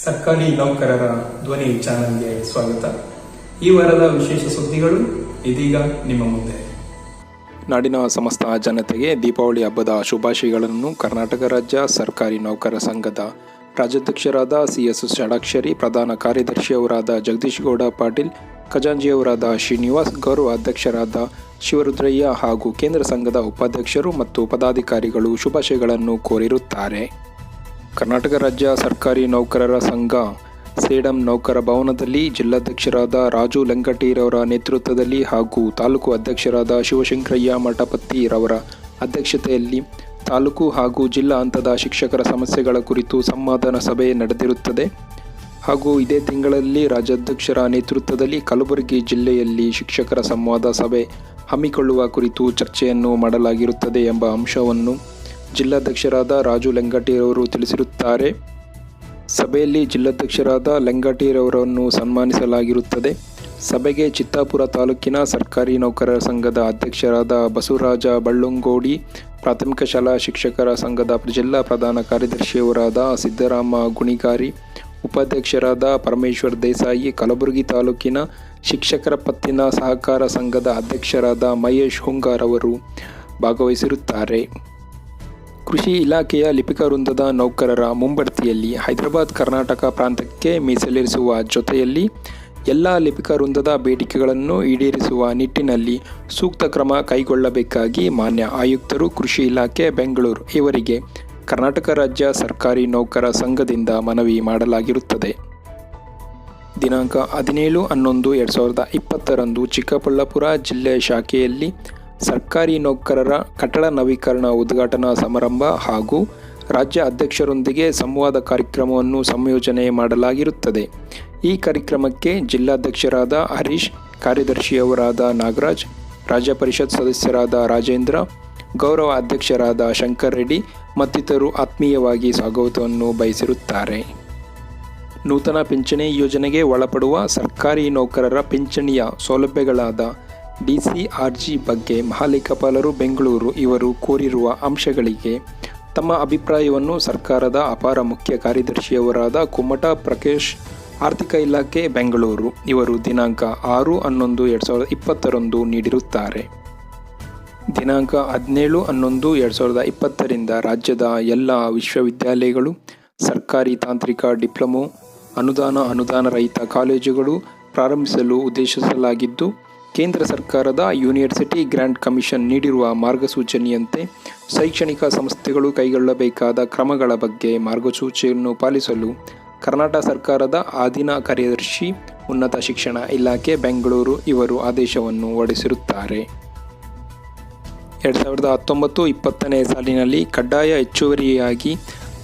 ಸರ್ಕಾರಿ ನೌಕರರ ಧ್ವನಿ ಚಾನೆಲ್ಗೆ ಸ್ವಾಗತ. ಈ ವಾರದ ವಿಶೇಷ ಸುದ್ದಿಗಳು ಇದೀಗ ನಿಮ್ಮ ಮುಂದೆ. ನಾಡಿನ ಸಮಸ್ತ ಜನತೆಗೆ ದೀಪಾವಳಿ ಹಬ್ಬದ ಶುಭಾಶಯಗಳನ್ನು ಕರ್ನಾಟಕ ರಾಜ್ಯ ಸರ್ಕಾರಿ ನೌಕರ ಸಂಘದ ರಾಜ್ಯಾಧ್ಯಕ್ಷರಾದ CS ಷಡಾಕ್ಷರಿ, ಪ್ರಧಾನ ಕಾರ್ಯದರ್ಶಿಯವರಾದ ಜಗದೀಶ್ ಗೌಡ ಪಾಟೀಲ್, ಖಜಾಂಚಿಯವರಾದ ಶ್ರೀನಿವಾಸ್, ಗೌರವ ಅಧ್ಯಕ್ಷರಾದ ಶಿವರುದ್ರಯ್ಯ ಹಾಗೂ ಕೇಂದ್ರ ಸಂಘದ ಉಪಾಧ್ಯಕ್ಷರು ಮತ್ತು ಪದಾಧಿಕಾರಿಗಳು ಶುಭಾಶಯಗಳನ್ನು ಕೋರಿರುತ್ತಾರೆ. ಕರ್ನಾಟಕ ರಾಜ್ಯ ಸರ್ಕಾರಿ ನೌಕರರ ಸಂಘ ಸೇಡಂ ನೌಕರ ಭವನದಲ್ಲಿ ಜಿಲ್ಲಾಧ್ಯಕ್ಷರಾದ ರಾಜು ಲೆಂಗಟಿರವರ ನೇತೃತ್ವದಲ್ಲಿ ಹಾಗೂ ತಾಲೂಕು ಅಧ್ಯಕ್ಷರಾದ ಶಿವಶಂಕರಯ್ಯ ಮಠಪತಿರವರ ಅಧ್ಯಕ್ಷತೆಯಲ್ಲಿ ತಾಲೂಕು ಹಾಗೂ ಜಿಲ್ಲಾ ಹಂತದ ಶಿಕ್ಷಕರ ಸಮಸ್ಯೆಗಳ ಕುರಿತು ಸಂವಾದನ ಸಭೆ ನಡೆದಿರುತ್ತದೆ. ಹಾಗೂ ಇದೇ ತಿಂಗಳಲ್ಲಿ ರಾಜ್ಯಾಧ್ಯಕ್ಷರ ನೇತೃತ್ವದಲ್ಲಿ ಕಲಬುರಗಿ ಜಿಲ್ಲೆಯಲ್ಲಿ ಶಿಕ್ಷಕರ ಸಂವಾದ ಸಭೆ ಹಮ್ಮಿಕೊಳ್ಳುವ ಕುರಿತು ಚರ್ಚೆಯನ್ನು ಮಾಡಲಾಗಿರುತ್ತದೆ ಎಂಬ ಅಂಶವನ್ನು ಜಿಲ್ಲಾಧ್ಯಕ್ಷರಾದ ರಾಜು ಲೆಂಗಟಿರವರು ತಿಳಿಸಿರುತ್ತಾರೆ. ಸಭೆಯಲ್ಲಿ ಜಿಲ್ಲಾಧ್ಯಕ್ಷರಾದ ಲೆಂಗಟಿರವರನ್ನು ಸನ್ಮಾನಿಸಲಾಗಿರುತ್ತದೆ. ಸಭೆಗೆ ಚಿತ್ತಾಪುರ ತಾಲೂಕಿನ ಸರ್ಕಾರಿ ನೌಕರರ ಸಂಘದ ಅಧ್ಯಕ್ಷರಾದ ಬಸವರಾಜ ಬಳ್ಳಂಗೋಡಿ, ಪ್ರಾಥಮಿಕ ಶಾಲಾ ಶಿಕ್ಷಕರ ಸಂಘದ ಜಿಲ್ಲಾ ಪ್ರಧಾನ ಕಾರ್ಯದರ್ಶಿಯವರಾದ ಸಿದ್ದರಾಮ ಗುಣಿಗಾರಿ, ಉಪಾಧ್ಯಕ್ಷರಾದ ಪರಮೇಶ್ವರ್ ದೇಸಾಯಿ, ಕಲಬುರಗಿ ತಾಲೂಕಿನ ಶಿಕ್ಷಕರ ಪತ್ತಿನ ಸಹಕಾರ ಸಂಘದ ಅಧ್ಯಕ್ಷರಾದ ಮಹೇಶ್ ಹುಂಗಾರ್ ಅವರು ಭಾಗವಹಿಸಿರುತ್ತಾರೆ. ಕೃಷಿ ಇಲಾಖೆಯ ಲಿಪಿಕ ವೃಂದದ ನೌಕರರ ಮುಂಬಡ್ತಿಯಲ್ಲಿ ಹೈದರಾಬಾದ್ ಕರ್ನಾಟಕ ಪ್ರಾಂತಕ್ಕೆ ಮೀಸಲಿರಿಸುವ ಜೊತೆಯಲ್ಲಿ ಎಲ್ಲ ಲಿಪಿಕ ವೃಂದದ ಬೇಡಿಕೆಗಳನ್ನು ಈಡೇರಿಸುವ ನಿಟ್ಟಿನಲ್ಲಿ ಸೂಕ್ತ ಕ್ರಮ ಕೈಗೊಳ್ಳಬೇಕಾಗಿ ಮಾನ್ಯ ಆಯುಕ್ತರು, ಕೃಷಿ ಇಲಾಖೆ, ಬೆಂಗಳೂರು ಇವರಿಗೆ ಕರ್ನಾಟಕ ರಾಜ್ಯ ಸರ್ಕಾರಿ ನೌಕರ ಸಂಘದಿಂದ ಮನವಿ ಮಾಡಲಾಗಿರುತ್ತದೆ. ದಿನಾಂಕ 17/11/2020 ಚಿಕ್ಕಬಳ್ಳಾಪುರ ಜಿಲ್ಲೆ ಶಾಖೆಯಲ್ಲಿ ಸರ್ಕಾರಿ ನೌಕರರ ಕಟ್ಟಡ ನವೀಕರಣ ಉದ್ಘಾಟನಾ ಸಮಾರಂಭ ಹಾಗೂ ರಾಜ್ಯ ಅಧ್ಯಕ್ಷರೊಂದಿಗೆ ಸಂವಾದ ಕಾರ್ಯಕ್ರಮವನ್ನು ಸಂಯೋಜನೆ ಮಾಡಲಾಗಿರುತ್ತದೆ. ಈ ಕಾರ್ಯಕ್ರಮಕ್ಕೆ ಜಿಲ್ಲಾಧ್ಯಕ್ಷರಾದ ಹರೀಶ್, ಕಾರ್ಯದರ್ಶಿಯವರಾದ ನಾಗರಾಜ್, ರಾಜ್ಯ ಪರಿಷತ್ ಸದಸ್ಯರಾದ ರಾಜೇಂದ್ರ, ಗೌರವ ಅಧ್ಯಕ್ಷರಾದ ಶಂಕರ್ ರೆಡ್ಡಿ ಮತ್ತಿತರರು ಆತ್ಮೀಯವಾಗಿ ಸ್ವಾಗತವನ್ನು ಬಯಸಿರುತ್ತಾರೆ. ನೂತನ ಪಿಂಚಣಿ ಯೋಜನೆಗೆ ಒಳಪಡುವ ಸರ್ಕಾರಿ ನೌಕರರ ಪಿಂಚಣಿಯ ಸೌಲಭ್ಯಗಳಾದ DCRG ಬಗ್ಗೆ ಮಹಾಲೇಖಪಾಲರು, ಬೆಂಗಳೂರು ಇವರು ಕೋರಿರುವ ಅಂಶಗಳಿಗೆ ತಮ್ಮ ಅಭಿಪ್ರಾಯವನ್ನು ಸರ್ಕಾರದ ಅಪರ ಮುಖ್ಯ ಕಾರ್ಯದರ್ಶಿಯವರಾದ ಕುಮ್ಮಟ ಪ್ರಕಾಶ್, ಆರ್ಥಿಕ ಇಲಾಖೆ, ಬೆಂಗಳೂರು ಇವರು ದಿನಾಂಕ 6/11/2020 ನೀಡಿರುತ್ತಾರೆ. ದಿನಾಂಕ 17/11/2020 ರಾಜ್ಯದ ಎಲ್ಲ ವಿಶ್ವವಿದ್ಯಾಲಯಗಳು, ಸರ್ಕಾರಿ ತಾಂತ್ರಿಕ ಡಿಪ್ಲೊಮೊ, ಅನುದಾನ ರಹಿತ ಕಾಲೇಜುಗಳು ಪ್ರಾರಂಭಿಸಲು ಉದ್ದೇಶಿಸಲಾಗಿದ್ದು, ಕೇಂದ್ರ ಸರ್ಕಾರದ ಯೂನಿವರ್ಸಿಟಿ ಗ್ರಾಂಟ್ ಕಮಿಷನ್ ನೀಡಿರುವ ಮಾರ್ಗಸೂಚನೆಯಂತೆ ಶೈಕ್ಷಣಿಕ ಸಂಸ್ಥೆಗಳು ಕೈಗೊಳ್ಳಬೇಕಾದ ಕ್ರಮಗಳ ಬಗ್ಗೆ ಮಾರ್ಗಸೂಚಿಯನ್ನು ಪಾಲಿಸಲು ಕರ್ನಾಟಕ ಸರ್ಕಾರದ ಅಧೀನ ಕಾರ್ಯದರ್ಶಿ, ಉನ್ನತ ಶಿಕ್ಷಣ ಇಲಾಖೆ, ಬೆಂಗಳೂರು ಇವರು ಆದೇಶವನ್ನು ಹೊರಡಿಸಿರುತ್ತಾರೆ. 2019-20 ಸಾಲಿನಲ್ಲಿ ಕಡ್ಡಾಯ ಹೆಚ್ಚುವರಿಯಾಗಿ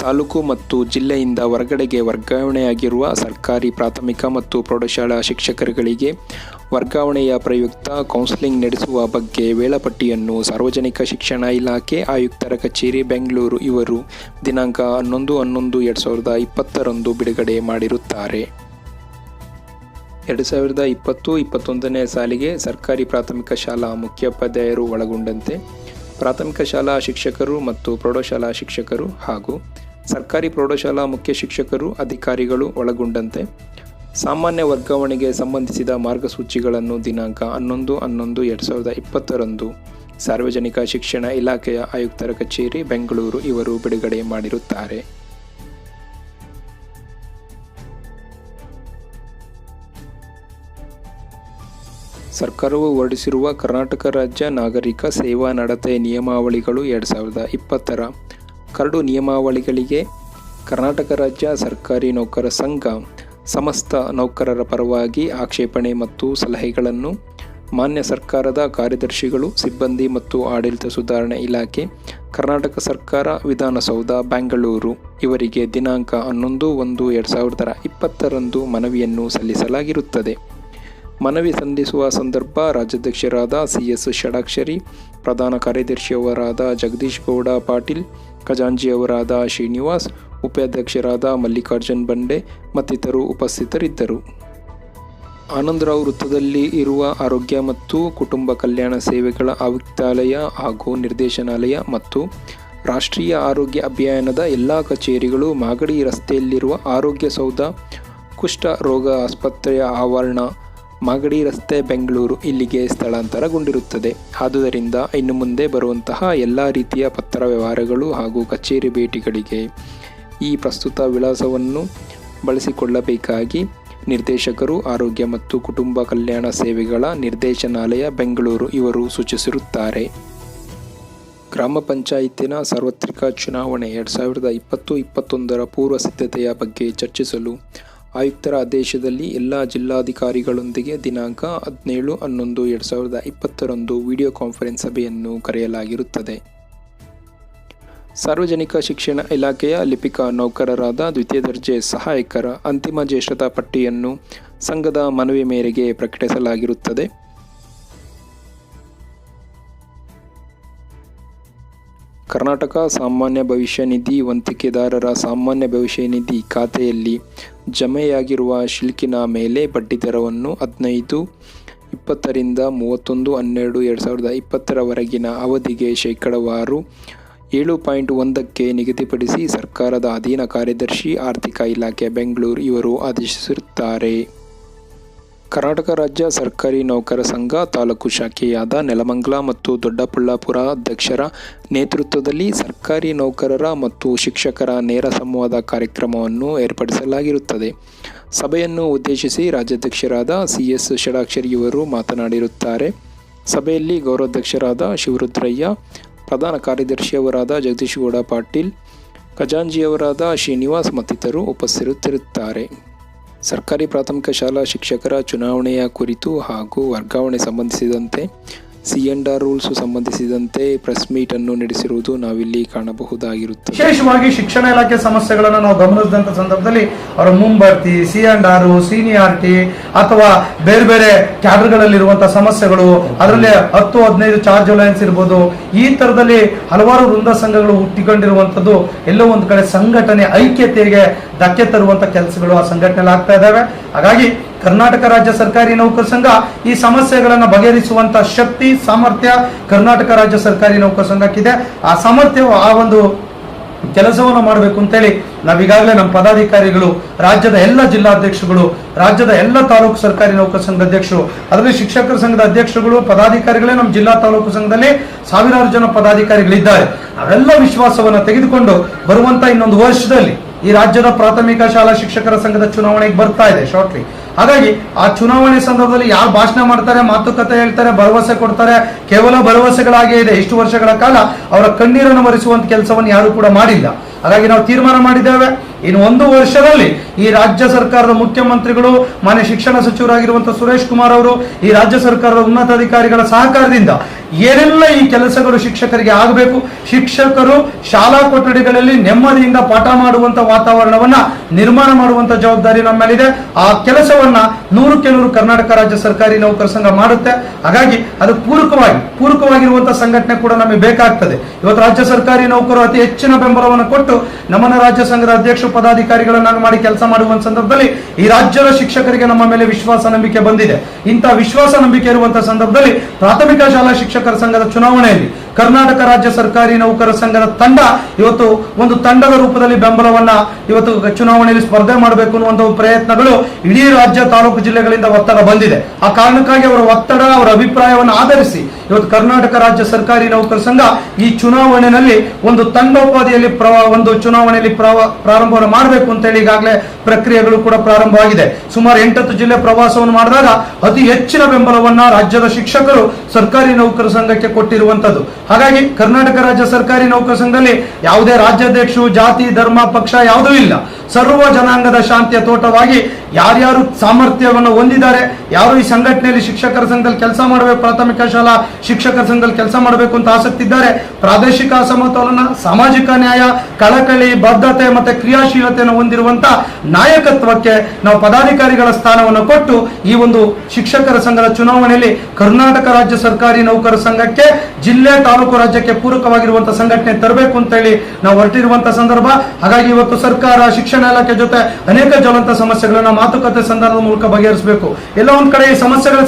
ತಾಲೂಕು ಮತ್ತು ಜಿಲ್ಲೆಯಿಂದ ಹೊರಗಡೆಗೆ ವರ್ಗಾವಣೆಯಾಗಿರುವ ಸರ್ಕಾರಿ ಪ್ರಾಥಮಿಕ ಮತ್ತು ಪ್ರೌಢಶಾಲಾ ಶಿಕ್ಷಕರುಗಳಿಗೆ ವರ್ಗಾವಣೆಯ ಪ್ರಯುಕ್ತ ಕೌನ್ಸೆಲಿಂಗ್ ನಡೆಸುವ ಬಗ್ಗೆ ವೇಳಾಪಟ್ಟಿಯನ್ನು ಸಾರ್ವಜನಿಕ ಶಿಕ್ಷಣ ಇಲಾಖೆ ಆಯುಕ್ತರ ಕಚೇರಿ, ಬೆಂಗಳೂರು ಇವರು ದಿನಾಂಕ 11/11/2020 ಬಿಡುಗಡೆ ಮಾಡಿರುತ್ತಾರೆ. 2020-21 ಸಾಲಿಗೆ ಸರ್ಕಾರಿ ಪ್ರಾಥಮಿಕ ಶಾಲಾ ಮುಖ್ಯೋಪಾಧ್ಯಾಯರು ಒಳಗೊಂಡಂತೆ ಪ್ರಾಥಮಿಕ ಶಾಲಾ ಶಿಕ್ಷಕರು ಮತ್ತು ಪ್ರೌಢಶಾಲಾ ಶಿಕ್ಷಕರು ಹಾಗೂ ಸರ್ಕಾರಿ ಪ್ರೌಢಶಾಲಾ ಮುಖ್ಯ ಶಿಕ್ಷಕರು, ಅಧಿಕಾರಿಗಳು ಒಳಗೊಂಡಂತೆ ಸಾಮಾನ್ಯ ವರ್ಗಾವಣೆಗೆ ಸಂಬಂಧಿಸಿದ ಮಾರ್ಗಸೂಚಿಗಳನ್ನು ದಿನಾಂಕ 11/11/2020 ಸಾರ್ವಜನಿಕ ಶಿಕ್ಷಣ ಇಲಾಖೆಯ ಆಯುಕ್ತರ ಕಚೇರಿ, ಬೆಂಗಳೂರು ಇವರು ಬಿಡುಗಡೆ ಮಾಡಿರುತ್ತಾರೆ. ಸರ್ಕಾರವು ಹೊರಡಿಸಿರುವ ಕರ್ನಾಟಕ ರಾಜ್ಯ ನಾಗರಿಕ ಸೇವಾ ನಡತೆ ನಿಯಮಾವಳಿಗಳು 2020 ಕರಡು ನಿಯಮಾವಳಿಗಳಿಗೆ ಕರ್ನಾಟಕ ರಾಜ್ಯ ಸರ್ಕಾರಿ ನೌಕರ ಸಂಘ ಸಮಸ್ತ ನೌಕರರ ಪರವಾಗಿ ಆಕ್ಷೇಪಣೆ ಮತ್ತು ಸಲಹೆಗಳನ್ನು ಮಾನ್ಯ ಸರ್ಕಾರದ ಕಾರ್ಯದರ್ಶಿಗಳು, ಸಿಬ್ಬಂದಿ ಮತ್ತು ಆಡಳಿತ ಸುಧಾರಣೆ ಇಲಾಖೆ, ಕರ್ನಾಟಕ ಸರ್ಕಾರ, ವಿಧಾನಸೌಧ, ಬೆಂಗಳೂರು ಇವರಿಗೆ ದಿನಾಂಕ 11/1/2020 ಮನವಿಯನ್ನು ಸಲ್ಲಿಸಲಾಗಿರುತ್ತದೆ. ಮನವಿ ಸಲ್ಲಿಸುವ ಸಂದರ್ಭ ರಾಜ್ಯಾಧ್ಯಕ್ಷರಾದ CS ಷಡಾಕ್ಷರಿ, ಪ್ರಧಾನ ಕಾರ್ಯದರ್ಶಿಯವರಾದ ಜಗದೀಶ್ ಗೌಡ ಪಾಟೀಲ್, ಖಜಾಂಚಿಯವರಾದ ಶ್ರೀನಿವಾಸ್, ಉಪಾಧ್ಯಕ್ಷರಾದ ಮಲ್ಲಿಕಾರ್ಜುನ್ ಬಂಡೆ ಮತ್ತಿತರರು ಉಪಸ್ಥಿತರಿದ್ದರು. ಆನಂದರಾವ್ ವೃತ್ತದಲ್ಲಿ ಇರುವ ಆರೋಗ್ಯ ಮತ್ತು ಕುಟುಂಬ ಕಲ್ಯಾಣ ಸೇವೆಗಳ ಆಯುಕ್ತಾಲಯ ಹಾಗೂ ನಿರ್ದೇಶನಾಲಯ ಮತ್ತು ರಾಷ್ಟ್ರೀಯ ಆರೋಗ್ಯ ಅಭಿಯಾನದ ಎಲ್ಲ ಕಚೇರಿಗಳು ಮಾಗಡಿ ರಸ್ತೆಯಲ್ಲಿರುವ ಆರೋಗ್ಯ ಸೌಧ, ಕುಷ್ಠ ರೋಗ ಆಸ್ಪತ್ರೆಯ ಆವರಣ, ಮಾಗಡಿ ರಸ್ತೆ, ಬೆಂಗಳೂರು ಇಲ್ಲಿಗೆ ಸ್ಥಳಾಂತರಗೊಂಡಿರುತ್ತದೆ. ಆದುದರಿಂದ ಇನ್ನು ಮುಂದೆ ಬರುವಂತಹ ಎಲ್ಲ ರೀತಿಯ ಪತ್ರ ವ್ಯವಹಾರಗಳು ಹಾಗೂ ಕಚೇರಿ ಭೇಟಿಗಳಿಗೆ ಈ ಪ್ರಸ್ತುತ ವಿಳಾಸವನ್ನು ಬಳಸಿಕೊಳ್ಳಬೇಕಾಗಿ ನಿರ್ದೇಶಕರು, ಆರೋಗ್ಯ ಮತ್ತು ಕುಟುಂಬ ಕಲ್ಯಾಣ ಸೇವೆಗಳ ನಿರ್ದೇಶನಾಲಯ, ಬೆಂಗಳೂರು ಇವರು ಸೂಚಿಸಿರುತ್ತಾರೆ. ಗ್ರಾಮ ಪಂಚಾಯಿತಿನ ಸಾರ್ವತ್ರಿಕ ಚುನಾವಣೆ 2020-21 ಪೂರ್ವ ಸಿದ್ಧತೆಯ ಬಗ್ಗೆ ಚರ್ಚಿಸಲು ಆಯುಕ್ತರ ಆದೇಶದಲ್ಲಿ ಎಲ್ಲ ಜಿಲ್ಲಾಧಿಕಾರಿಗಳೊಂದಿಗೆ ದಿನಾಂಕ 17/11/2020 ವಿಡಿಯೋ ಕಾನ್ಫರೆನ್ಸ್ ಸಭೆಯನ್ನು ಕರೆಯಲಾಗಿರುತ್ತದೆ. ಸಾರ್ವಜನಿಕ ಶಿಕ್ಷಣ ಇಲಾಖೆಯ ಲಿಪಿಕ ನೌಕರರಾದ ದ್ವಿತೀಯ ದರ್ಜೆ ಸಹಾಯಕರ ಅಂತಿಮ ಜ್ಯೇಷ್ಠತಾ ಪಟ್ಟಿಯನ್ನು ಸಂಘದ ಮನವಿ ಮೇರೆಗೆ ಪ್ರಕಟಿಸಲಾಗಿರುತ್ತದೆ. ಕರ್ನಾಟಕ ಸಾಮಾನ್ಯ ಭವಿಷ್ಯ ನಿಧಿ ವಂತಿಕೆದಾರರ ಸಾಮಾನ್ಯ ಭವಿಷ್ಯ ನಿಧಿ ಖಾತೆಯಲ್ಲಿ ಜಮೆಯಾಗಿರುವ ಶಿಲ್ಕಿನ ಮೇಲೆ ಬಡ್ಡಿದರವನ್ನು 15-20 ರಿಂದ 31/12/2020 ಅವಧಿಗೆ ಶೇಕಡಾವಾರು 7.1ಕ್ಕೆ ನಿಗದಿಪಡಿಸಿ ಸರ್ಕಾರದ ಅಧೀನ ಕಾರ್ಯದರ್ಶಿ, ಆರ್ಥಿಕ ಇಲಾಖೆ, ಬೆಂಗಳೂರು ಇವರು ಆದೇಶಿಸಿರುತ್ತಾರೆ. ಕರ್ನಾಟಕ ರಾಜ್ಯ ಸರ್ಕಾರಿ ನೌಕರ ಸಂಘ ತಾಲೂಕು ಶಾಖೆಯಾದ ನೆಲಮಂಗಲ ಮತ್ತು ದೊಡ್ಡಬಳ್ಳಾಪುರ ಅಧ್ಯಕ್ಷರ ನೇತೃತ್ವದಲ್ಲಿ ಸರ್ಕಾರಿ ನೌಕರರ ಮತ್ತು ಶಿಕ್ಷಕರ ನೇರ ಸಂವಾದ ಕಾರ್ಯಕ್ರಮವನ್ನು ಏರ್ಪಡಿಸಲಾಗಿರುತ್ತದೆ. ಸಭೆಯನ್ನು ಉದ್ದೇಶಿಸಿ ರಾಜ್ಯಾಧ್ಯಕ್ಷರಾದ CS ಷಡಾಕ್ಷರಿ ಇವರು ಮಾತನಾಡಿರುತ್ತಾರೆ. ಸಭೆಯಲ್ಲಿ ಗೌರವಾಧ್ಯಕ್ಷರಾದ ಶಿವರುದ್ರಯ್ಯ, ಪ್ರಧಾನ ಕಾರ್ಯದರ್ಶಿಯವರಾದ ಜಗದೀಶಗೌಡ ಪಾಟೀಲ್, ಖಜಾಂಚಿಯವರಾದ ಶ್ರೀನಿವಾಸ್ ಮತ್ತಿತರರು ಉಪಸ್ಥಿತರಿರುತ್ತಾರೆ. ಸರ್ಕಾರಿ ಪ್ರಾಥಮಿಕ ಶಾಲಾ ಶಿಕ್ಷಕರ ಚುನಾವಣೆಯ ಕುರಿತು ಹಾಗೂ ವರ್ಗಾವಣೆ ಸಂಬಂಧಿಸಿದಂತೆ C&R ರೂಲ್ಸ್ ಸಂಬಂಧಿಸಿದಂತೆ ಪ್ರೆಸ್ ಮೀಟ್ ಅನ್ನು ನಡೆಸಿರುವುದು ನಾವಿಲ್ಲಿ ಕಾಣಬಹುದಾಗಿರುತ್ತದೆ. ವಿಶೇಷವಾಗಿ ಶಿಕ್ಷಣ ಇಲಾಖೆ ಸಮಸ್ಯೆಗಳನ್ನು ನಾವು ಗಮನಿಸಿದಂತ ಸಂದರ್ಭದಲ್ಲಿ ಅವರ ಮುಂಬಡ್ತಿ, C&R, ಸೀನಿಯಾರಿಟಿ ಅಥವಾ ಬೇರೆ ಬೇರೆ ಕ್ಯಾಡರ್ಗಳಲ್ಲಿರುವಂತಹ ಸಮಸ್ಯೆಗಳು, ಅದರಲ್ಲಿ 10-15 ಚಾರ್ಜ್ ಅಲಯನ್ಸ್ ಇರ್ಬೋದು, ಈ ತರದಲ್ಲಿ ಹಲವಾರು ವೃಂದ ಸಂಘಗಳು ಹುಟ್ಟಿಕೊಂಡಿರುವಂತದ್ದು ಎಲ್ಲೋ ಒಂದು ಕಡೆ ಸಂಘಟನೆ ಐಕ್ಯತೆಗೆ ಧಕ್ಕೆ ತರುವಂತ ಕೆಲಸಗಳು ಆ ಸಂಘಟನೆಯಲ್ಲಿ ಆಗ್ತಾ ಇದ್ದಾವೆ. ಹಾಗಾಗಿ ಕರ್ನಾಟಕ ರಾಜ್ಯ ಸರ್ಕಾರಿ ನೌಕರ ಸಂಘ ಈ ಸಮಸ್ಯೆಗಳನ್ನು ಬಗೆಹರಿಸುವಂತ ಶಕ್ತಿ, ಸಾಮರ್ಥ್ಯ ಕರ್ನಾಟಕ ರಾಜ್ಯ ಸರ್ಕಾರಿ ನೌಕರ ಸಂಘಕ್ಕಿದೆ. ಆ ಸಾಮರ್ಥ್ಯ, ಆ ಒಂದು ಕೆಲಸವನ್ನು ಮಾಡಬೇಕು ಅಂತೇಳಿ ನಾವೀಗಾಗಲೇ ನಮ್ಮ ಪದಾಧಿಕಾರಿಗಳು, ರಾಜ್ಯದ ಎಲ್ಲ ಜಿಲ್ಲಾಧ್ಯಕ್ಷಗಳು, ರಾಜ್ಯದ ಎಲ್ಲ ತಾಲೂಕು ಸರ್ಕಾರಿ ನೌಕರ ಸಂಘದ ಅಧ್ಯಕ್ಷರು, ಅದರಲ್ಲಿ ಶಿಕ್ಷಕರ ಸಂಘದ ಅಧ್ಯಕ್ಷರುಗಳು, ಪದಾಧಿಕಾರಿಗಳೇ ನಮ್ಮ ಜಿಲ್ಲಾ ತಾಲೂಕು ಸಂಘದಲ್ಲಿ ಸಾವಿರಾರು ಜನ ಪದಾಧಿಕಾರಿಗಳಿದ್ದಾರೆ. ಅವೆಲ್ಲ ವಿಶ್ವಾಸವನ್ನು ತೆಗೆದುಕೊಂಡು ಬರುವಂತ ಇನ್ನೊಂದು ವರ್ಷದಲ್ಲಿ ಈ ರಾಜ್ಯದ ಪ್ರಾಥಮಿಕ ಶಾಲಾ ಶಿಕ್ಷಕರ ಸಂಘದ ಚುನಾವಣೆಗೆ ಬರ್ತಾ ಇದೆ ಶಾರ್ಟ್ಲಿ. ಹಾಗಾಗಿ ಆ ಚುನಾವಣೆ ಸಂದರ್ಭದಲ್ಲಿ ಯಾರು ಭಾಷಣ ಮಾಡ್ತಾರೆ, ಮಾತುಕತೆ ಹೇಳ್ತಾರೆ, ಭರವಸೆ ಕೊಡ್ತಾರೆ, ಕೇವಲ ಭರವಸೆಗಳಾಗೇ ಇದೆ. ಇಷ್ಟು ವರ್ಷಗಳ ಕಾಲ ಅವರ ಕಣ್ಣೀರನ್ನು ಮರೆಸುವಂತ ಕೆಲಸವನ್ನು ಯಾರು ಕೂಡ ಮಾಡಿಲ್ಲ. ಹಾಗಾಗಿ ನಾವು ತೀರ್ಮಾನ ಮಾಡಿದ್ದೇವೆ, ಇನ್ನು 1 ವರ್ಷದಲ್ಲಿ ಈ ರಾಜ್ಯ ಸರ್ಕಾರದ ಮುಖ್ಯಮಂತ್ರಿಗಳು, ಮಾನ್ಯ ಶಿಕ್ಷಣ ಸಚಿವರಾಗಿರುವಂತಹ ಸುರೇಶ್ ಕುಮಾರ್ ಅವರು, ಈ ರಾಜ್ಯ ಸರ್ಕಾರದ ಉನ್ನತ ಅಧಿಕಾರಿಗಳ ಸಹಕಾರದಿಂದ ಏನೆಲ್ಲ ಈ ಕೆಲಸಗಳು ಶಿಕ್ಷಕರಿಗೆ ಆಗಬೇಕು, ಶಿಕ್ಷಕರು ಶಾಲಾ ಕೊಠಡಿಗಳಲ್ಲಿ ನೆಮ್ಮದಿಯಿಂದ ಪಾಠ ಮಾಡುವಂತ ವಾತಾವರಣವನ್ನ ನಿರ್ಮಾಣ ಮಾಡುವಂತ ಜವಾಬ್ದಾರಿ ನಮ್ಮ ಮೇಲಿದೆ. ಆ ಕೆಲಸವನ್ನ 100ಕ್ಕೆ 100 ಕರ್ನಾಟಕ ರಾಜ್ಯ ಸರ್ಕಾರಿ ನೌಕರ ಸಂಘ ಮಾಡುತ್ತೆ. ಹಾಗಾಗಿ ಅದು ಪೂರಕವಾಗಿರುವಂತಹ ಸಂಘಟನೆ ಕೂಡ ನಮಗೆ ಬೇಕಾಗ್ತದೆ. ಇವತ್ತು ರಾಜ್ಯ ಸರ್ಕಾರಿ ನೌಕರರು ಅತಿ ಹೆಚ್ಚಿನ ಬೆಂಬಲವನ್ನು ಕೊಟ್ಟು ನಮ್ಮನ್ನ ರಾಜ್ಯ ಸಂಘದ ಅಧ್ಯಕ್ಷ ಪದಾಧಿಕಾರಿಗಳನ್ನಾಗಿ ಮಾಡಿ ಕೆಲಸ ಮಾಡುವ ಸಂದರ್ಭದಲ್ಲಿ ಈ ರಾಜ್ಯದ ಶಿಕ್ಷಕರಿಗೆ ನಮ್ಮ ಮೇಲೆ ವಿಶ್ವಾಸ ನಂಬಿಕೆ ಬಂದಿದೆ. ಇಂತಹ ವಿಶ್ವಾಸ ನಂಬಿಕೆ ಇರುವಂತಹ ಸಂದರ್ಭದಲ್ಲಿ ಪ್ರಾಥಮಿಕ ಶಾಲಾ ಶಿಕ್ಷಕರ ಸಂಘದ ಚುನಾವಣೆಯಲ್ಲಿ ಕರ್ನಾಟಕ ರಾಜ್ಯ ಸರ್ಕಾರಿ ನೌಕರ ಸಂಘದ ತಂಡ ಇವತ್ತು ಒಂದು ತಂಡದ ರೂಪದಲ್ಲಿ ಬೆಂಬಲವನ್ನ ಇವತ್ತು ಚುನಾವಣೆಯಲ್ಲಿ ಸ್ಪರ್ಧೆ ಮಾಡಬೇಕು ಅನ್ನುವಂತಹ ಪ್ರಯತ್ನಗಳು ಇಡೀ ರಾಜ್ಯ ತಾಲೂಕು ಜಿಲ್ಲೆಗಳಿಂದ ಒತ್ತಡ ಬಂದಿದೆ. ಆ ಕಾರಣಕ್ಕಾಗಿ ಅವರ ಒತ್ತಡ, ಅವರ ಅಭಿಪ್ರಾಯವನ್ನು ಆಧರಿಸಿ ಇವತ್ತು ಕರ್ನಾಟಕ ರಾಜ್ಯ ಸರ್ಕಾರಿ ನೌಕರ ಸಂಘ ಈ ಚುನಾವಣೆಯಲ್ಲಿ ಒಂದು ತಂಡೋಪಾದಿಯಲ್ಲಿ ಒಂದು ಚುನಾವಣೆಯಲ್ಲಿ ಪ್ರಾರಂಭವನ್ನು ಮಾಡಬೇಕು ಅಂತ ಹೇಳಿ ಈಗಾಗಲೇ ಪ್ರಕ್ರಿಯೆಗಳು ಕೂಡ ಪ್ರಾರಂಭವಾಗಿದೆ. ಸುಮಾರು 8 ಜಿಲ್ಲೆ ಪ್ರವಾಸವನ್ನು ಮಾಡಿದಾಗ ಅತಿ ಹೆಚ್ಚಿನ ಬೆಂಬಲವನ್ನ ರಾಜ್ಯದ ಶಿಕ್ಷಕರು ಸರ್ಕಾರಿ ನೌಕರ ಸಂಘಕ್ಕೆ ಕೊಟ್ಟಿರುವಂತದ್ದು. ಹಾಗಾಗಿ ಕರ್ನಾಟಕ ರಾಜ್ಯ ಸರ್ಕಾರಿ ನೌಕರ ಸಂಘದಲ್ಲಿ ಯಾವುದೇ ರಾಜ್ಯಾಧ್ಯಕ್ಷರು, ಜಾತಿ, ಧರ್ಮ, ಪಕ್ಷ ಯಾವುದೂ ಇಲ್ಲ. ಸರ್ವ ಜನಾಂಗದ ಶಾಂತಿಯ ತೋಟವಾಗಿ ಯಾರ್ಯಾರು ಸಾಮರ್ಥ್ಯವನ್ನು ಹೊಂದಿದ್ದಾರೆ, ಯಾರು ಈ ಸಂಘಟನೆಯಲ್ಲಿ ಶಿಕ್ಷಕರ ಸಂಘದಲ್ಲಿ ಕೆಲಸ ಮಾಡಬೇಕು, ಪ್ರಾಥಮಿಕ ಶಾಲಾ ಶಿಕ್ಷಕರ ಸಂಘದಲ್ಲಿ ಕೆಲಸ ಮಾಡಬೇಕು ಅಂತ ಆಸಕ್ತಿ ಇದ್ದಾರೆ, ಪ್ರಾದೇಶಿಕ ಅಸಮತೋಲನ, ಸಾಮಾಜಿಕ ನ್ಯಾಯ, ಕಳಕಳಿ, ಬದ್ಧತೆ ಮತ್ತೆ ಕ್ರಿಯಾಶೀಲತೆಯನ್ನು ಹೊಂದಿರುವಂತ ನಾಯಕತ್ವಕ್ಕೆ ನಾವು ಪದಾಧಿಕಾರಿಗಳ ಸ್ಥಾನವನ್ನು ಕೊಟ್ಟು ಈ ಒಂದು ಶಿಕ್ಷಕರ ಸಂಘದ ಚುನಾವಣೆಯಲ್ಲಿ ಕರ್ನಾಟಕ ರಾಜ್ಯ ಸರ್ಕಾರಿ ನೌಕರ ಸಂಘಕ್ಕೆ ಜಿಲ್ಲೆ, ತಾಲೂಕು, ರಾಜ್ಯಕ್ಕೆ ಪೂರಕವಾಗಿರುವಂತಹ ಸಂಘಟನೆ ತರಬೇಕು ಅಂತ ಹೇಳಿ ನಾವು ಹೊರಟಿರುವಂತಹ ಸಂದರ್ಭ. ಹಾಗಾಗಿ ಇವತ್ತು ಸರ್ಕಾರ, ಶಿಕ್ಷಣ ಶಿಕ್ಷಣ ಇಲಾಖೆ ಜೊತೆ ಅನೇಕ ಜ್ವಲಂತ ಸಮಸ್ಯೆಗಳನ್ನ ಮಾತುಕತೆ ಸಂಧಾನದ ಮೂಲಕ ಬಗೆಹರಿಸಬೇಕು. ಎಲ್ಲ ಒಂದ್ ಕಡೆ ಈ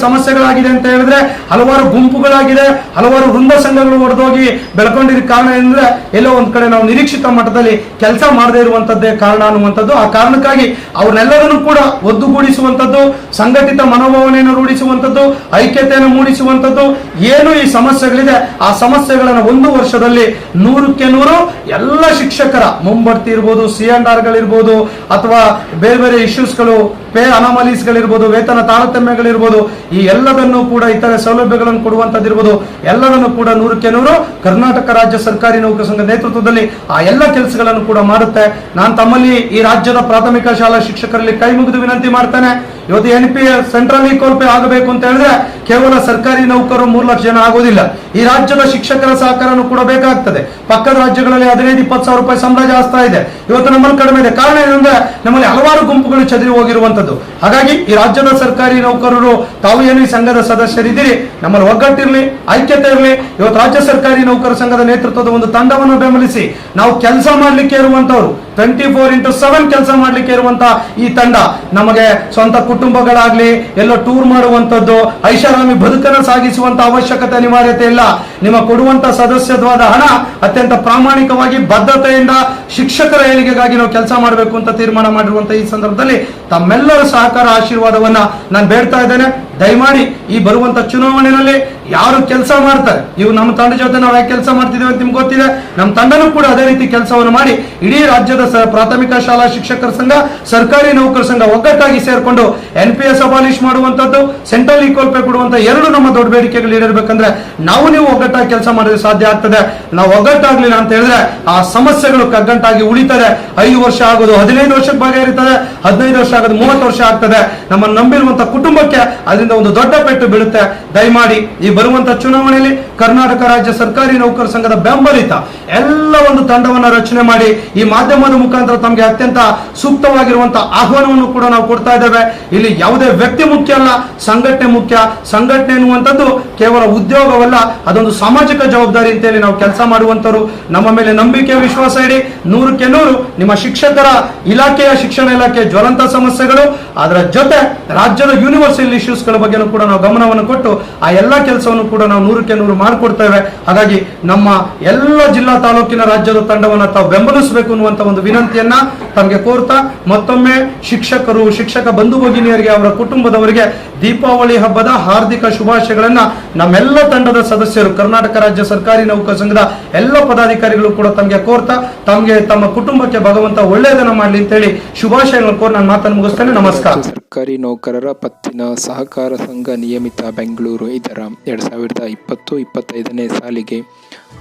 ಸಮಸ್ಯೆಗಳಾಗಿದೆ ಅಂತ ಹೇಳಿದ್ರೆ ಹಲವಾರು ಗುಂಪುಗಳಾಗಿದೆ, ಹಲವಾರು ವೃಂದ ಸಂಘಗಳು ಹೊಡೆದೋಗಿ ಬೆಳ್ಕೊಂಡಿರೋ ಕಾರಣ ಏನಂದ್ರೆ ಎಲ್ಲೋ ಒಂದ್ ಕಡೆ ನಾವು ನಿರೀಕ್ಷಿತ ಮಟ್ಟದಲ್ಲಿ ಕೆಲಸ ಮಾಡದೇ ಇರುವಂತದ್ದೇ ಕಾರಣ ಅನ್ನುವಂಥದ್ದು. ಆ ಕಾರಣಕ್ಕಾಗಿ ಅವ್ರನ್ನೆಲ್ಲರನ್ನು ಕೂಡ ಒದ್ದುಗೂಡಿಸುವಂತದ್ದು, ಸಂಘಟಿತ ಮನೋಭಾವನೆಯನ್ನು ರೂಢಿಸುವಂತದ್ದು, ಐಕ್ಯತೆಯನ್ನು ಮೂಡಿಸುವಂತದ್ದು, ಏನು ಈ ಸಮಸ್ಯೆಗಳಿದೆ ಆ ಸಮಸ್ಯೆಗಳನ್ನು ಒಂದು ವರ್ಷದಲ್ಲಿ 100ಕ್ಕೆ 100 ಎಲ್ಲ ಶಿಕ್ಷಕರ ಮುಂಬಡ್ತಿ ಇರ್ಬೋದು, C&Rಗಳಿರ್ಬೋದು, ಅಥವಾ ಬೇರೆ ಬೇರೆ ಇಶ್ಯೂಸ್ಗಳು, ಪೇ ಅನಾಮಲೀಸ್ಗಳಿರ್ಬೋದು, ವೇತನ ತಾರತಮ್ಯಗಳಿರ್ಬೋದು, ಈ ಎಲ್ಲದನ್ನು ಕೂಡ ಇತರೆ ಸೌಲಭ್ಯಗಳನ್ನು ಕೊಡುವಂತದ್ದಿರ್ಬೋದು, ಎಲ್ಲದನ್ನು ಕೂಡ 100ಕ್ಕೆ 100 ಕರ್ನಾಟಕ ರಾಜ್ಯ ಸರ್ಕಾರಿ ನೌಕರ ಸಂಘ ನೇತೃತ್ವದಲ್ಲಿ ಆ ಎಲ್ಲ ಕೆಲಸಗಳನ್ನು ಕೂಡ ಮಾಡುತ್ತೆ. ನಾನು ತಮ್ಮಲ್ಲಿ ಈ ರಾಜ್ಯದ ಪ್ರಾಥಮಿಕ ಶಾಲಾ ಶಿಕ್ಷಕರಲ್ಲಿ ಕೈ ಮುಗಿದು ವಿನಂತಿ ಮಾಡ್ತೇನೆ. ಇವತ್ತು NPA ಸೆಂಟ್ರಲ್ ಈಕ್ವಲ್ ಪೇ ಆಗಬೇಕು ಅಂತ ಹೇಳಿದ್ರೆ ಕೇವಲ ಸರ್ಕಾರಿ ನೌಕರರು 3 ಲಕ್ಷ ಜನ ಆಗೋದಿಲ್ಲ. ಈ ರಾಜ್ಯದ ಶಿಕ್ಷಕರ ಸಹಕಾರನೂ ಕೂಡ ಬೇಕಾಗ್ತದೆ. ಪಕ್ಕದ ರಾಜ್ಯಗಳಲ್ಲಿ 15-20 ಸಾವಿರ ರೂಪಾಯಿ ಸಂಬಳ ಜಾಸ್ತಿ ಇದೆ, ಇವತ್ತು ನಮ್ಮಲ್ಲಿ ಕಡಿಮೆ ಇದೆ. ಕಾರಣ ಏನಂದ್ರೆ ನಮ್ಮಲ್ಲಿ ಹಲವಾರು ಗುಂಪುಗಳು ಚದುರಿ ಹೋಗಿರುವಂತದ್ದು. ಹಾಗಾಗಿ ಈ ರಾಜ್ಯದ ಸರ್ಕಾರಿ ನೌಕರರು ತಾವು ಏನು ಈ ಸಂಘದ ಸದಸ್ಯರಿದ್ದೀರಿ, ನಮ್ಮಲ್ಲಿ ಒಗ್ಗಟ್ಟಿರ್ಲಿ, ಐಕ್ಯತೆ ಇರಲಿ. ಇವತ್ತು ರಾಜ್ಯ ಸರ್ಕಾರಿ ನೌಕರ ಸಂಘದ ನೇತೃತ್ವದ ಒಂದು ತಂಡವನ್ನು ಬೆಂಬಲಿಸಿ ನಾವು ಕೆಲಸ ಮಾಡ್ಲಿಕ್ಕೆ ಇರುವಂತವ್ರು 24x7 ಕೆಲಸ ಮಾಡ್ಲಿಕ್ಕೆ ಇರುವಂತ ಈ ತಂಡ ನಮಗೆ ಸ್ವಂತ ಕುಟುಂಬಗಳಾಗ್ಲಿ, ಎಲ್ಲೋ ಟೂರ್ ಮಾಡುವಂತದ್ದು, ಐಷಾರಾಮಿ ಬದುಕನ್ನು ಸಾಗಿಸುವಂತ ಅವಶ್ಯಕತೆ ಅನಿವಾರ್ಯತೆ ಇಲ್ಲ. ನಿಮ್ಮ ಕೊಡುವಂತ ಸದಸ್ಯತ್ವದ ಹಣ ಅತ್ಯಂತ ಪ್ರಾಮಾಣಿಕವಾಗಿ ಬದ್ಧತೆಯಿಂದ ಶಿಕ್ಷಕರ ಏಳಿಗೆಗಾಗಿ ನಾವು ಕೆಲಸ ಮಾಡಬೇಕು ಅಂತ ತೀರ್ಮಾನ ಮಾಡಿರುವಂತ ಈ ಸಂದರ್ಭದಲ್ಲಿ ತಮ್ಮೆಲ್ಲರ ಸಹಕಾರ ಆಶೀರ್ವಾದವನ್ನ ನಾನು ಬೇಡ್ತಾ ಇದ್ದೇನೆ. ದಯಮಾಡಿ ಈ ಬರುವಂತ ಚುನಾವಣೆಯಲ್ಲಿ ಯಾರು ಕೆಲಸ ಮಾಡ್ತಾರೆ, ಇವು ನಮ್ಮ ತಂಡ ಜೊತೆ ನಾವು ಯಾಕೆ ಕೆಲಸ ಮಾಡ್ತಿದ್ದೇವೆ ಅಂತ ನಿಮ್ಗೆ ಗೊತ್ತಿದೆ. ನಮ್ಮ ತಂಡನೂ ಕೂಡ ಅದೇ ರೀತಿ ಕೆಲಸವನ್ನು ಮಾಡಿ ಇಡೀ ರಾಜ್ಯದ ಪ್ರಾಥಮಿಕ ಶಾಲಾ ಶಿಕ್ಷಕರ ಸಂಘ, ಸರ್ಕಾರಿ ನೌಕರ ಸಂಘ ಒಗ್ಗಟ್ಟಾಗಿ ಸೇರ್ಕೊಂಡು NPS ಅಬಾಲಿಷ್ ಮಾಡುವಂತದ್ದು, ಸೆಂಟ್ರಲ್ ಈಕ್ವಲ್ ಪೇ ಕೊಡುವಂತ ಎರಡು ನಮ್ಮ ದೊಡ್ಡ ಬೇಡಿಕೆಗಳು ಈಡೇರಬೇಕಂದ್ರೆ ನಾವು ನೀವು ಒಗ್ಗಟ್ಟಾಗಿ ಕೆಲಸ ಮಾಡಿದ್ರೆ ಸಾಧ್ಯ ಆಗ್ತದೆ. ನಾವು ಒಗ್ಗಟ್ಟಾಗ್ಲಿಲ್ಲ ಅಂತ ಹೇಳಿದ್ರೆ ಆ ಸಮಸ್ಯೆಗಳು ಕಗ್ಗಂಟಾಗಿ ಉಳಿತದೆ. 5 ವರ್ಷ ಆಗೋದು 15 ವರ್ಷಕ್ಕೆ ಬಗೆಹರಿತದೆ, 15 ವರ್ಷ ಆಗೋದು 30 ವರ್ಷ ಆಗ್ತದೆ. ನಮ್ಮನ್ನು ನಂಬಿರುವಂತ ಕುಟುಂಬಕ್ಕೆ ಅದರಿಂದ ಒಂದು ದೊಡ್ಡ ಪೆಟ್ಟು ಬೀಳುತ್ತೆ. ದಯಮಾಡಿ ಈ ಬರುವಂತ ಚುನಾವಣೆಯಲ್ಲಿ ಕರ್ನಾಟಕ ರಾಜ್ಯ ಸರ್ಕಾರಿ ನೌಕರ ಸಂಘದ ಬೆಂಬಲಿತ ಎಲ್ಲ ಒಂದು ತಂಡವನ್ನ ರಚನೆ ಮಾಡಿ ಈ ಮಾಧ್ಯಮದ ಮುಖಾಂತರ ತಮಗೆ ಅತ್ಯಂತ ಸೂಕ್ತವಾಗಿರುವಂತಹ ಆಹ್ವಾನವನ್ನು ಕೂಡ ನಾವು ಕೊಡ್ತಾ ಇದ್ದೇವೆ. ಇಲ್ಲಿ ಯಾವುದೇ ವ್ಯಕ್ತಿ ಮುಖ್ಯ ಅಲ್ಲ, ಸಂಘಟನೆ ಮುಖ್ಯ. ಸಂಘಟನೆ ಎನ್ನುವಂಥದ್ದು ಕೇವಲ ಉದ್ಯೋಗವಲ್ಲ, ಅದೊಂದು ಸಾಮಾಜಿಕ ಜವಾಬ್ದಾರಿ ಅಂತೇಳಿ ನಾವು ಕೆಲಸ ಮಾಡುವಂತರು. ನಮ್ಮ ಮೇಲೆ ನಂಬಿಕೆ ವಿಶ್ವಾಸ ಇಡಿ. 100ಕ್ಕೆ 100 ನಿಮ್ಮ ಶಿಕ್ಷಕರ ಇಲಾಖೆಯ ಶಿಕ್ಷಣ ಇಲಾಖೆ ಜ್ವಲಂತ ಸಮಸ್ಯೆಗಳು, ಅದರ ಜೊತೆ ರಾಜ್ಯದ ಯೂನಿವರ್ಸಲ್ ಇಶ್ಯೂಸ್ಗಳ ಬಗ್ಗೆನೂ ಕೂಡ ನಾವು ಗಮನವನ್ನು ಕೊಟ್ಟು ಆ ಎಲ್ಲ ಕೆಲಸವನ್ನು ಕೂಡ ನಾವು 100ಕ್ಕೆ 100 ಮಾಡಿಕೊಡ್ತೇವೆ. ಹಾಗಾಗಿ ನಮ್ಮ ಎಲ್ಲ ಜಿಲ್ಲಾ ತಾಲೂಕಿನ ರಾಜ್ಯದ ತಂಡವನ್ನು ತಾವು ಬೆಂಬಲಿಸಬೇಕು ಅನ್ನುವಂತ ಒಂದು ವಿನಂತಿಯನ್ನ ತಮಗೆ ಕೋರ್ತಾ ಮತ್ತೊಮ್ಮೆ ಶಿಕ್ಷಕರು, ಶಿಕ್ಷಕ ಬಂಧು ಭಗಿನಿಯರಿಗೆ, ಅವರ ಕುಟುಂಬದವರಿಗೆ ದೀಪಾವಳಿ ಹಬ್ಬದ ಹಾರ್ದಿಕ ಶುಭಾಶಯಗಳನ್ನ ನಮ್ಮೆಲ್ಲ ತಂಡದ ಸದಸ್ಯರು, ಕರ್ನಾಟಕ ರಾಜ್ಯ ಸರ್ಕಾರಿ ನೌಕರ ಸಂಘದ ಎಲ್ಲ ಪದಾಧಿಕಾರಿಗಳು ಕೂಡ ತಮಗೆ ಕೋರ್ತಾ ತಮಗೆ ತಮ್ಮ ಕುಟುಂಬಕ್ಕೆ ಭಗವಂತ ಒಳ್ಳೆಯದನ್ನ ಮಾಡಲಿ ಅಂತೇಳಿ ಶುಭಾಶಯಗಳನ್ನು ಕೋರಿ ನಾನು ಮಾತನ್ನು ಮುಗಿಸ್ತೇನೆ. ನಮಸ್ಕಾರ. ಸರ್ಕಾರಿ ನೌಕರರ ಪತ್ತಿನ ಸಹಕಾರ ಸಂಘ ನಿಯಮಿತ ಬೆಂಗಳೂರು ಇದರ 2020-25ನೇ ಸಾಲಿಗೆ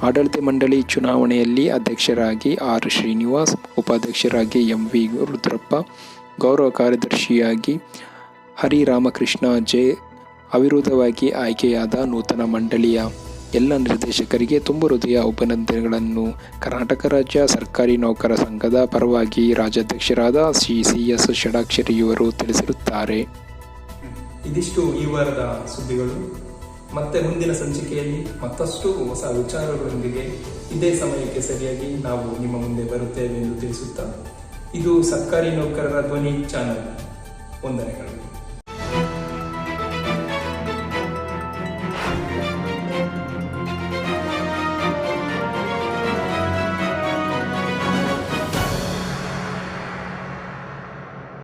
ಆಡಳಿತ ಮಂಡಳಿ ಚುನಾವಣೆಯಲ್ಲಿ ಅಧ್ಯಕ್ಷರಾಗಿ ಆರ್ ಶ್ರೀನಿವಾಸ್, ಉಪಾಧ್ಯಕ್ಷರಾಗಿ MV ರುದ್ರಪ್ಪ, ಗೌರವ ಕಾರ್ಯದರ್ಶಿಯಾಗಿ ಹರಿರಾಮಕೃಷ್ಣ ಜೆ ಅವಿರೋಧವಾಗಿ ಆಯ್ಕೆಯಾದ ನೂತನ ಮಂಡಳಿಯ ಎಲ್ಲ ನಿರ್ದೇಶಕರಿಗೆ ತುಂಬ ಹೃದಯ ಅಭಿನಂದನೆಗಳನ್ನು ಕರ್ನಾಟಕ ರಾಜ್ಯ ಸರ್ಕಾರಿ ನೌಕರ ಸಂಘದ ಪರವಾಗಿ ರಾಜ್ಯಾಧ್ಯಕ್ಷರಾದ CS ಷಡಾಕ್ಷರಿಯವರು ತಿಳಿಸಿರುತ್ತಾರೆ. ಇದಿಷ್ಟು ಈ ವಾರದ ಸುದ್ದಿಗಳು. ಮತ್ತೆ ಮುಂದಿನ ಸಂಚಿಕೆಯಲ್ಲಿ ಮತ್ತಷ್ಟು ಹೊಸ ವಿಚಾರಗಳೊಂದಿಗೆ ಇದೇ ಸಮಯಕ್ಕೆ ಸರಿಯಾಗಿ ನಾವು ನಿಮ್ಮ ಮುಂದೆ ಬರುತ್ತೇವೆ ಎಂದು ತಿಳಿಸುತ್ತಾ, ಇದು ಸರ್ಕಾರಿ ನೌಕರರ ಧ್ವನಿ ಚಾನೆಲ್. ವಂದನೆಗಳು.